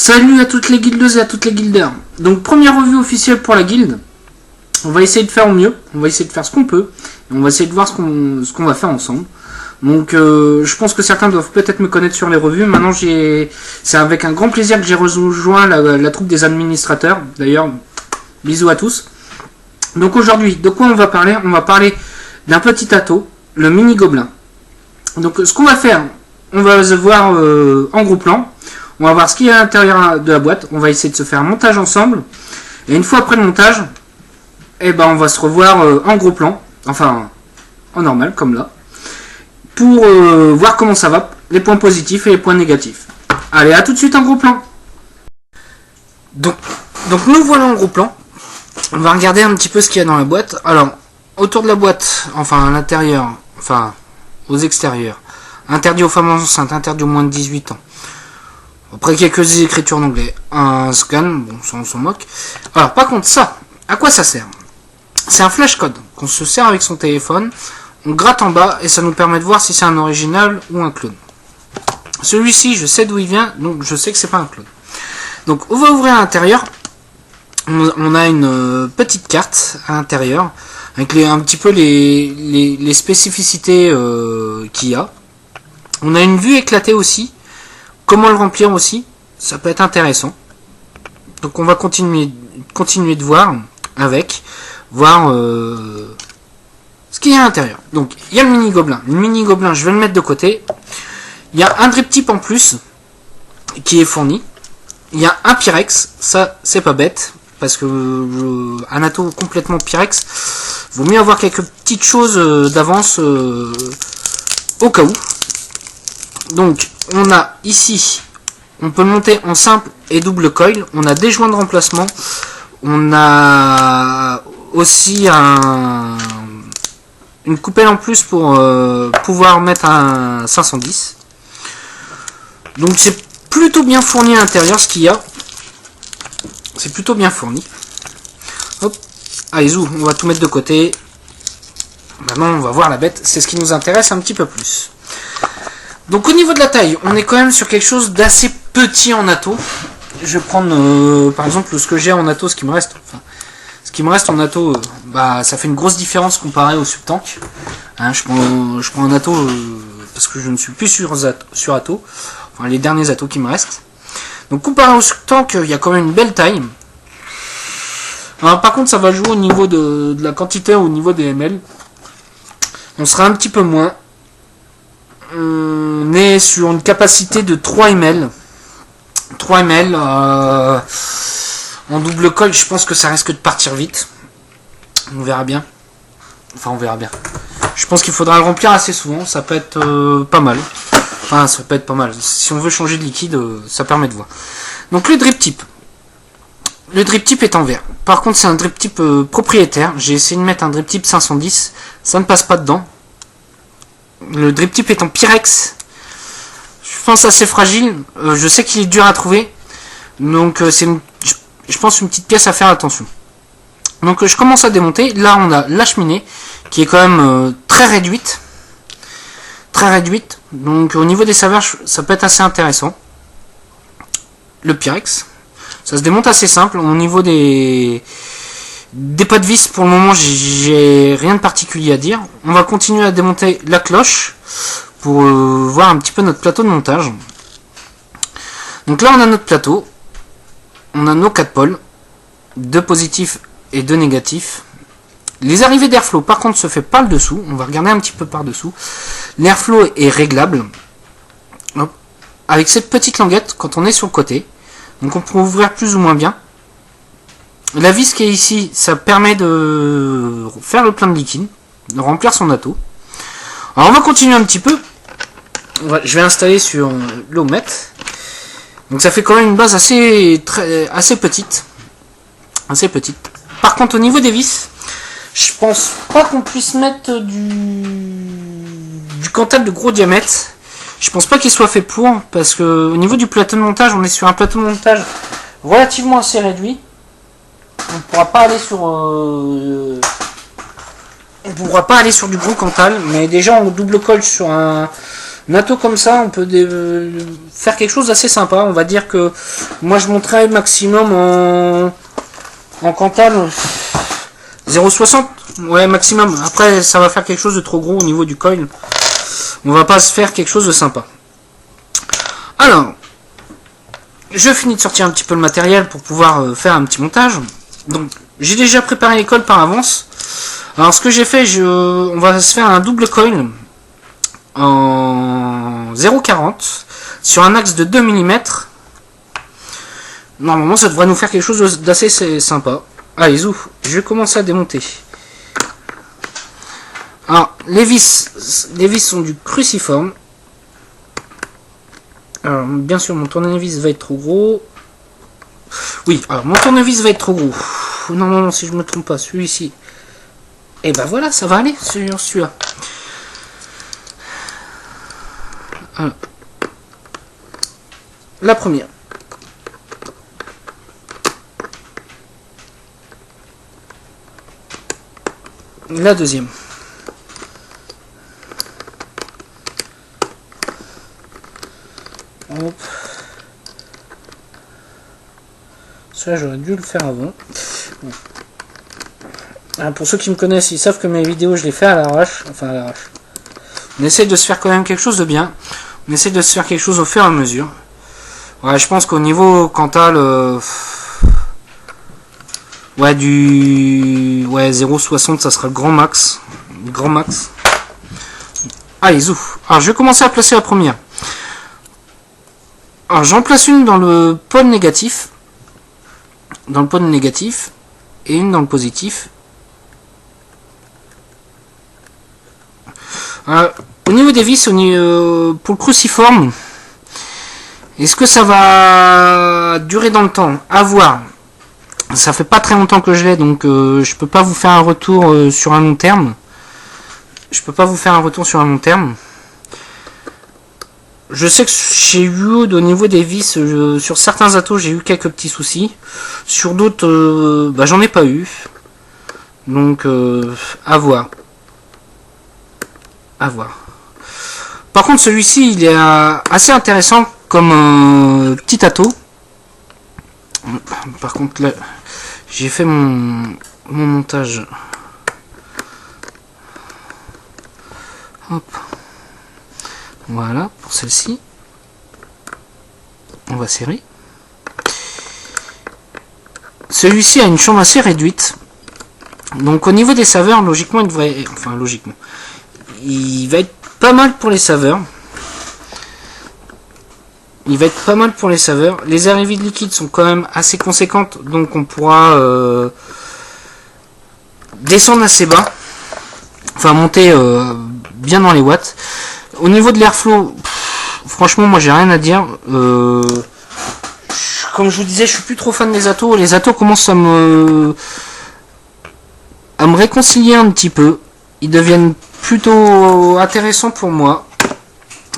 Salut à toutes les guildeuses et à toutes les guildeurs. Donc première revue officielle pour la guilde. On va essayer de faire au mieux, on va essayer de faire ce qu'on peut, et on va essayer de voir ce qu'on va faire ensemble. Donc je pense que certains doivent peut-être me connaître sur les revues. Maintenant c'est avec un grand plaisir que j'ai rejoint la troupe des administrateurs. D'ailleurs, bisous à tous. Donc aujourd'hui, de quoi on va parler? On va parler d'un petit ato, le mini gobelin. Donc ce qu'on va faire, on va se voir en gros plan. On va voir ce qu'il y a à l'intérieur de la boîte. On va essayer de se faire un montage ensemble. Et une fois après le montage, eh ben on va se revoir en gros plan. Enfin, en normal, comme là. Pour voir comment ça va. Les points positifs et les points négatifs. Allez, à tout de suite en gros plan. Donc nous voilà en gros plan. On va regarder un petit peu ce qu'il y a dans la boîte. Alors, autour de la boîte, enfin à l'intérieur, enfin aux extérieurs. Interdit aux femmes enceintes, interdit aux moins de 18 ans. Après quelques écritures en anglais, un scan, bon ça on s'en moque. Alors par contre ça, à quoi ça sert? C'est un flash code qu'on se sert avec son téléphone, on gratte en bas et ça nous permet de voir si c'est un original ou un clone. Celui-ci je sais d'où il vient, donc je sais que c'est pas un clone. Donc on va ouvrir à l'intérieur, on a une petite carte à l'intérieur, avec un petit peu les spécificités qu'il y a. On a une vue éclatée aussi. Comment le remplir aussi, ça peut être intéressant. Donc on va continuer de voir ce qu'il y a à l'intérieur. Donc il y a le mini gobelin. Le mini gobelin, je vais le mettre de côté. Il y a un drip tip en plus qui est fourni. Il y a un Pyrex, ça c'est pas bête parce que un ato complètement Pyrex, vaut mieux avoir quelques petites choses d'avance au cas où. Donc on a ici, on peut le monter en simple et double coil, on a des joints de remplacement, on a aussi une coupelle en plus pour pouvoir mettre un 510. Donc c'est plutôt bien fourni à l'intérieur ce qu'il y a, c'est plutôt bien fourni. Hop, allez zou, on va tout mettre de côté. Maintenant on va voir la bête, c'est ce qui nous intéresse un petit peu plus. Donc au niveau de la taille, on est quand même sur quelque chose d'assez petit en ato. Je vais prendre par exemple ce que j'ai en ato, ce qui me reste. Enfin, ce qui me reste en ato, ça fait une grosse différence comparé au subtank. Hein, je prends un ato parce que je ne suis plus sur ato. Enfin les derniers atos qui me restent. Donc comparé au subtank, il y a quand même une belle taille. Alors, par contre ça va jouer au niveau de la quantité, au niveau des ml. On sera un petit peu moins. On est sur une capacité de 3 ml. 3 ml en double colle, je pense que ça risque de partir vite. On verra bien. Enfin, on verra bien. Je pense qu'il faudra le remplir assez souvent. Ça peut être pas mal. Enfin, ça peut être pas mal. Si on veut changer de liquide, ça permet de voir. Donc, le drip tip. Le drip tip est en verre. Par contre, c'est un drip tip propriétaire. J'ai essayé de mettre un drip tip 510. Ça ne passe pas dedans. Le drip tip est en Pyrex. Je pense assez fragile. Je sais qu'il est dur à trouver. Donc c'est je pense une petite pièce à faire attention. Donc je commence à démonter. Là on a la cheminée qui est quand même très réduite. Très réduite. Donc au niveau des saveurs, ça peut être assez intéressant. Le Pyrex. Ça se démonte assez simple. Au niveau des pas de vis, pour le moment, j'ai rien de particulier à dire. On va continuer à démonter la cloche pour voir un petit peu notre plateau de montage. Donc là, on a notre plateau. On a nos 4 pôles, 2 positifs et 2 négatifs. Les arrivées d'airflow, par contre, se fait par le dessous. On va regarder un petit peu par dessous. L'airflow est réglable. Hop. Avec cette petite languette, quand on est sur le côté. Donc on peut ouvrir plus ou moins bien. La vis qui est ici, ça permet de faire le plein de liquide, de remplir son ato. Alors on va continuer un petit peu. Je vais installer sur l'ohmètre. Donc ça fait quand même une base assez petite. Assez petite. Par contre au niveau des vis, je pense pas qu'on puisse mettre du cantal de gros diamètre. Je pense pas qu'il soit fait pour, parce que au niveau du plateau de montage, on est sur un plateau de montage relativement assez réduit. On ne pourra pas aller sur du gros cantal, mais déjà on double colle sur un Nato comme ça, on peut faire quelque chose d'assez sympa. On va dire que moi je monterais maximum en Cantal 0,60. Ouais, maximum. Après, ça va faire quelque chose de trop gros au niveau du coil. On va pas se faire quelque chose de sympa. Alors, je finis de sortir un petit peu le matériel pour pouvoir faire un petit montage. Donc, j'ai déjà préparé les coils par avance. Alors, ce que j'ai fait, on va se faire un double coil en 0,40 sur un axe de 2 mm. Normalement, ça devrait nous faire quelque chose d'assez sympa. Allez, zou, je vais commencer à démonter. Alors, les vis sont du cruciforme. Alors, bien sûr, mon tournevis va être trop gros. Oui, alors mon tournevis va être trop gros. Normalement, si je me trompe pas, celui-ci. Et ben voilà, ça va aller sur celui-là. La première. La deuxième. Hop. Ça, j'aurais dû le faire avant. Bon. Alors, pour ceux qui me connaissent, ils savent que mes vidéos, je les fais à l'arrache. Enfin, à l'arrache. On essaie de se faire quand même quelque chose de bien. On essaie de se faire quelque chose au fur et à mesure. Ouais, je pense qu'au niveau Cantal, ouais, 0,60, ça sera le grand max. Le grand max. Allez, zou. Alors, je vais commencer à placer la première. Alors, j'en place une dans le pôle négatif. Dans le pôle négatif. Et une dans le positif. Au niveau des vis, pour le cruciforme, est-ce que ça va durer dans le temps? À voir. Ça fait pas très longtemps que je l'ai, donc je peux pas vous faire un retour sur un long terme. Je peux pas vous faire un retour sur un long terme. Je sais que chez Wood, au niveau des vis, sur certains atos, j'ai eu quelques petits soucis. Sur d'autres, j'en ai pas eu. Donc, à voir. À voir. Par contre, celui-ci, il est assez intéressant comme petit ato. Par contre, là, j'ai fait mon montage. Hop. Voilà, pour celle-ci. On va serrer. Celui-ci a une chambre assez réduite. Donc au niveau des saveurs, logiquement, il devrait... Enfin, logiquement. Il va être pas mal pour les saveurs. Il va être pas mal pour les saveurs. Les arrivées de liquide sont quand même assez conséquentes. Donc on pourra descendre assez bas. Enfin, monter bien dans les watts. Au niveau de l'airflow, franchement, moi j'ai rien à dire. Comme je vous disais, je suis plus trop fan des atos. Les atos commencent à me réconcilier un petit peu. Ils deviennent plutôt intéressants pour moi.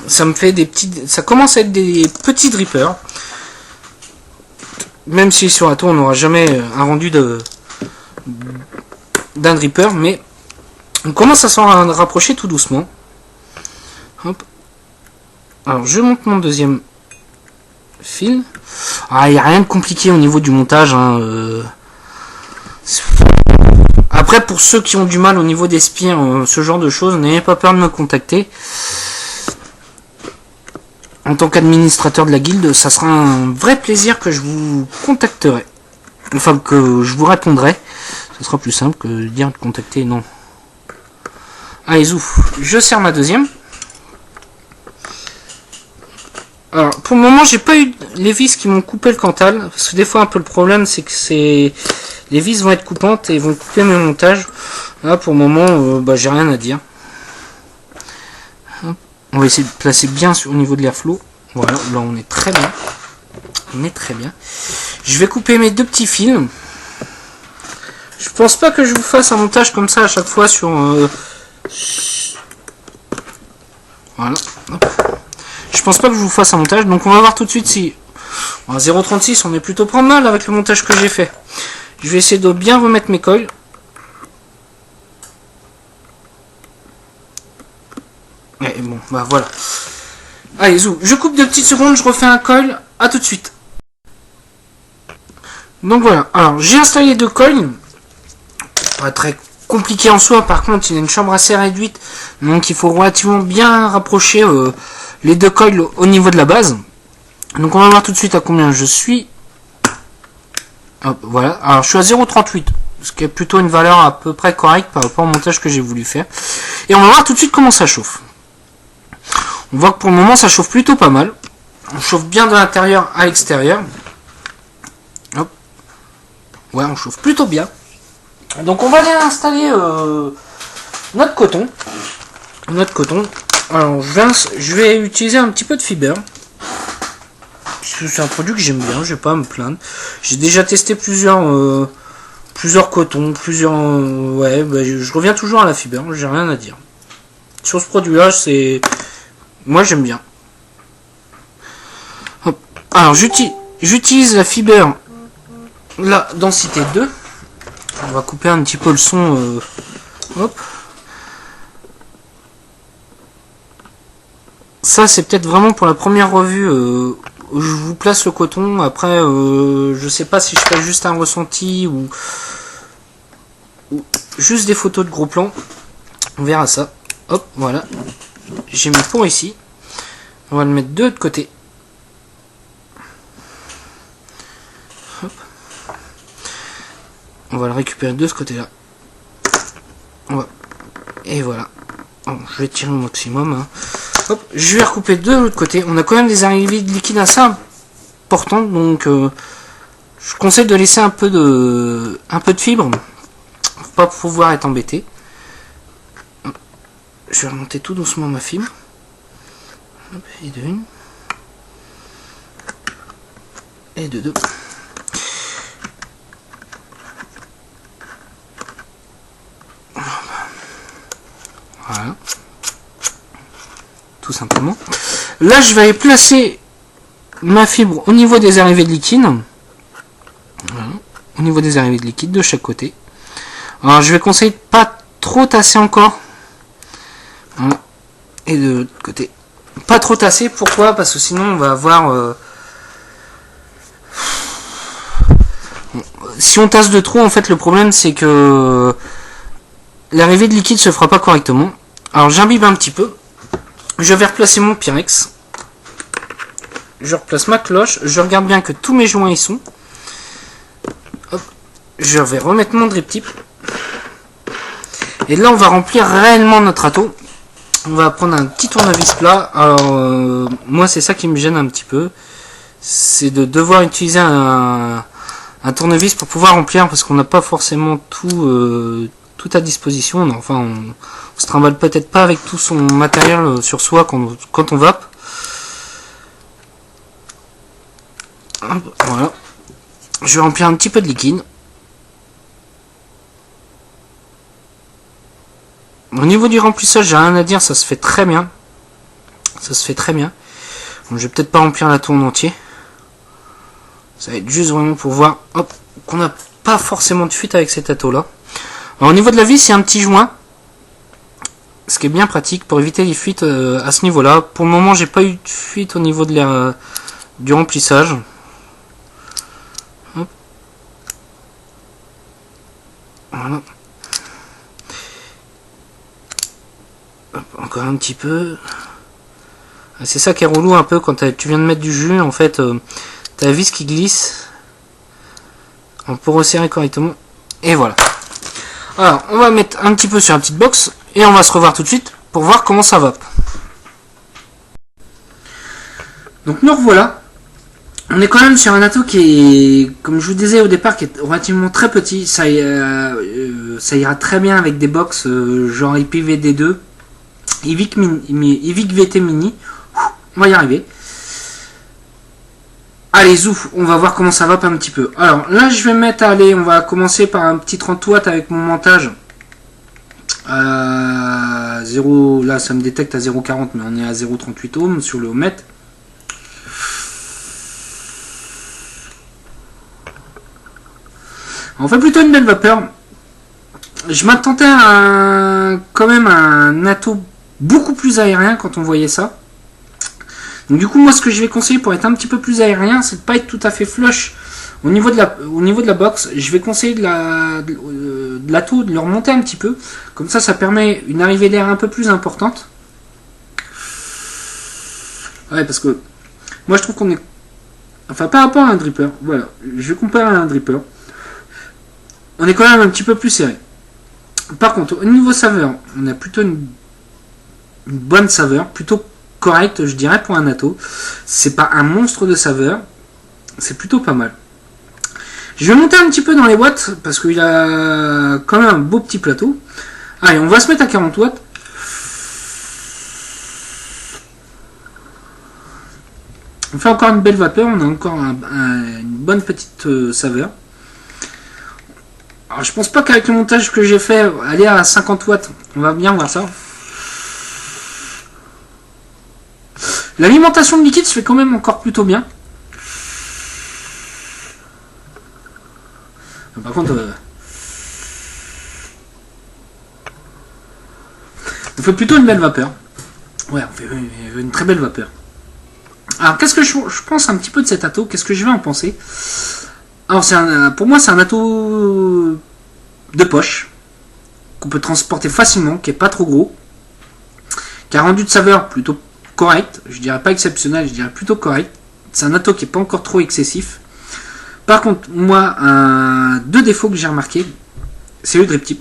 Ça me fait des petits. Ça commence à être des petits drippers. Même si sur ato on n'aura jamais un rendu d'un dripper, mais on commence à s'en rapprocher tout doucement. Hop. Alors je monte mon deuxième fil. Ah, il n'y a rien de compliqué au niveau du montage. Après, pour ceux qui ont du mal au niveau des spires, ce genre de choses, n'ayez pas peur de me contacter. En tant qu'administrateur de la guilde, ça sera un vrai plaisir que je vous contacterai. Enfin, que je vous répondrai. Ce sera plus simple que de dire de contacter, non. Allez, zou, je serre ma deuxième. Alors, pour le moment, j'ai pas eu les vis qui m'ont coupé le Cantal. Parce que des fois, un peu le problème, c'est que les vis vont être coupantes et vont couper mes montages. Là, pour le moment, j'ai rien à dire. Hop. On va essayer de placer bien au niveau de l'airflow. Voilà, là, on est très bien. On est très bien. Je vais couper mes deux petits fils. Je pense pas que je vous fasse un montage comme ça à chaque fois sur... Voilà. Hop. Je pense pas que je vous fasse un montage, donc on va voir tout de suite si... En 0,36, on est plutôt pas mal avec le montage que j'ai fait. Je vais essayer de bien remettre mes coils. Et bon, voilà. Allez, zou, je coupe 2 petites secondes, je refais un coil, à tout de suite. Donc voilà, alors j'ai installé 2 coils. Pas très compliqué en soi, par contre il a une chambre assez réduite, donc il faut relativement bien rapprocher les 2 coils au niveau de la base. Donc on va voir tout de suite à combien je suis. Hop, voilà, alors je suis à 0,38, ce qui est plutôt une valeur à peu près correcte par rapport au montage que j'ai voulu faire. Et on va voir tout de suite comment ça chauffe. On voit que pour le moment ça chauffe plutôt pas mal. On chauffe bien de l'intérieur à l'extérieur. Hop. Ouais, on chauffe plutôt bien. Donc on va aller installer notre coton. Alors je vais utiliser un petit peu de fiber. C'est un produit que j'aime bien, je vais pas me plaindre. J'ai déjà testé plusieurs cotons, ouais, bah, je reviens toujours à la fiber, j'ai rien à dire. Sur ce produit-là, moi j'aime bien. Hop. Alors j'utilise la fiber, la densité 2. On va couper un petit peu le son. Hop. Ça c'est peut-être vraiment pour la première revue. Je vous place le coton. Après, je sais pas si je fais juste un ressenti ou juste des photos de gros plans. On verra ça. Hop, voilà. J'ai mis pour ici. On va le mettre de l'autre côté. Hop. On va le récupérer de ce côté-là. Et voilà. Bon, je vais tirer au maximum. Hein. Hop, je vais recouper de l'autre côté. On a quand même des arrivées de liquide assez importantes, donc je conseille de laisser un peu de fibre pour pas pouvoir être embêté. Hop. Je vais remonter tout doucement ma fibre. Hop, et de une. Et de deux. Voilà. Tout simplement. Là, je vais placer ma fibre au niveau des arrivées de liquide. Voilà. Au niveau des arrivées de liquide de chaque côté. Alors, je vais conseiller de pas trop tasser encore. Voilà. Et de l'autre côté. Pas trop tasser. Pourquoi? Parce que sinon, on va avoir... Si on tasse de trop, en fait, le problème, c'est que l'arrivée de liquide se fera pas correctement. Alors, j'imbibe un petit peu. Je vais replacer mon Pyrex. Je replace ma cloche. Je regarde bien que tous mes joints y sont. Hop. Je vais remettre mon drip tip. Et là, on va remplir réellement notre râteau. On va prendre un petit tournevis plat. Alors, moi, c'est ça qui me gêne un petit peu. C'est de devoir utiliser un tournevis pour pouvoir remplir. Parce qu'on n'a pas forcément tout à disposition. Enfin, on se trimballe peut-être pas avec tout son matériel sur soi quand on vape. Voilà. Je vais remplir un petit peu de liquide. Au niveau du remplissage, j'ai rien à dire, ça se fait très bien. Ça se fait très bien. Bon, je vais peut-être pas remplir la tour en entier. Ça va être juste vraiment pour voir qu'on n'a pas forcément de fuite avec cet ato-là. Au niveau de la vis, il y a un petit joint. Ce qui est bien pratique pour éviter les fuites à ce niveau-là. Pour le moment, j'ai pas eu de fuite au niveau de du remplissage. Hop. Voilà. Hop, encore un petit peu. C'est ça qui est relou un peu quand tu viens de mettre du jus. En fait, t'as la vis qui glisse. On peut resserrer correctement. Et voilà. Alors, on va mettre un petit peu sur la petite box. Et on va se revoir tout de suite pour voir comment ça va. Donc nous revoilà. On est quand même sur un ato qui est, comme je vous disais au départ, qui est relativement très petit. Ça ira très bien avec des box genre IPVD2, Evic VT Mini. On va y arriver. Allez, zouf, on va voir comment ça va un petit peu. Alors là, je vais mettre, allez, on va commencer par un petit 30 watts avec mon montage. 0, là ça me détecte à 0,40, mais on est à 0,38 ohms sur le ohmmètre. On fait plutôt une belle vapeur. Je m'attendais à quand même un ato beaucoup plus aérien quand on voyait ça. Donc du coup, moi, ce que je vais conseiller pour être un petit peu plus aérien, c'est de pas être tout à fait flush au niveau de la box. Je vais conseiller de l'atto, de le remonter un petit peu. Comme ça permet une arrivée d'air un peu plus importante. Ouais, parce que moi, je trouve qu'on est... Enfin, par rapport à un dripper, voilà, je compare à un dripper. On est quand même un petit peu plus serré. Par contre, au niveau saveur, on a plutôt une bonne saveur, plutôt correcte, je dirais, pour un atto. C'est pas un monstre de saveur, c'est plutôt pas mal. Je vais monter un petit peu dans les watts, parce qu'il a quand même un beau petit plateau. Allez, on va se mettre à 40 watts. On fait encore une belle vapeur, on a encore une bonne petite saveur. Alors je pense pas qu'avec le montage que j'ai fait, aller à 50 watts, on va bien voir ça. L'alimentation de liquide se fait quand même encore plutôt bien. Par contre, on fait plutôt une belle vapeur. Ouais, on fait une très belle vapeur. Alors, qu'est-ce que je pense un petit peu de cet atto? Qu'est-ce que je vais en penser? Alors, pour moi, c'est un atto de poche qu'on peut transporter facilement, qui est pas trop gros, qui a rendu de saveur plutôt correct. Je dirais pas exceptionnel, je dirais plutôt correct. C'est un atto qui est pas encore trop excessif. Par contre, moi, deux défauts que j'ai remarqué, c'est le drip tip.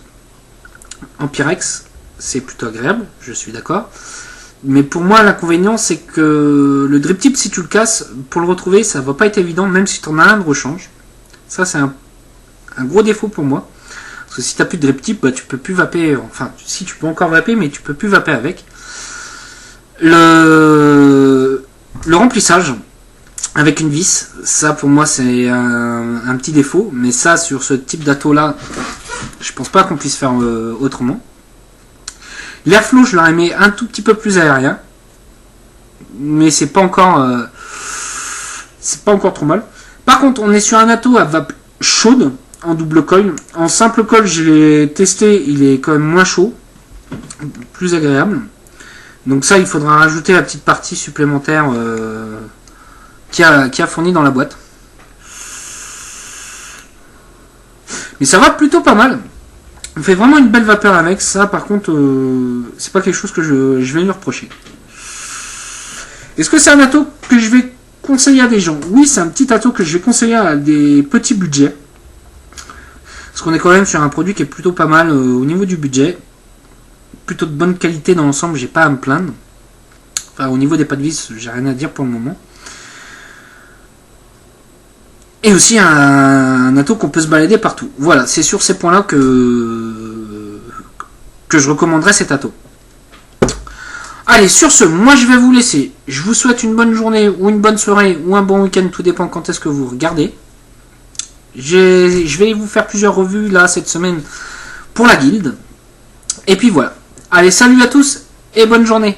En Pyrex, c'est plutôt agréable, je suis d'accord. Mais pour moi, l'inconvénient, c'est que le drip tip, si tu le casses, pour le retrouver, ça va pas être évident, même si tu en as un de rechange. Ça, c'est un gros défaut pour moi. Parce que si tu n'as plus de drip tip, bah, tu peux plus vaper. Enfin, si tu peux encore vaper, mais tu peux plus vaper avec. Le remplissage avec une vis, ça pour moi, c'est un petit défaut. Mais ça, sur ce type d'atto-là, je pense pas qu'on puisse faire autrement. L'airflow, je l'aurais mis un tout petit peu plus aérien, mais c'est pas encore trop mal. Par contre, on est sur un atto à vape chaude en double coil. En simple coil, je l'ai testé, il est quand même moins chaud, plus agréable. Donc ça, il faudra rajouter la petite partie supplémentaire qui a fourni dans la boîte. Mais ça va plutôt pas mal. On fait vraiment une belle vapeur avec ça. Par contre, c'est pas quelque chose que je vais lui reprocher. Est-ce que c'est un atto que je vais conseiller à des gens? Oui, c'est un petit atto que je vais conseiller à des petits budgets. Parce qu'on est quand même sur un produit qui est plutôt pas mal au niveau du budget. Plutôt de bonne qualité dans l'ensemble, j'ai pas à me plaindre. Enfin, au niveau des pas de vis, j'ai rien à dire pour le moment. Et aussi un atto qu'on peut se balader partout. Voilà, c'est sur ces points-là que je recommanderais cet atto. Allez, sur ce, moi je vais vous laisser. Je vous souhaite une bonne journée, ou une bonne soirée, ou un bon week-end, tout dépend quand est-ce que vous regardez. Je vais vous faire plusieurs revues là cette semaine pour la guilde. Et puis voilà. Allez, salut à tous et bonne journée.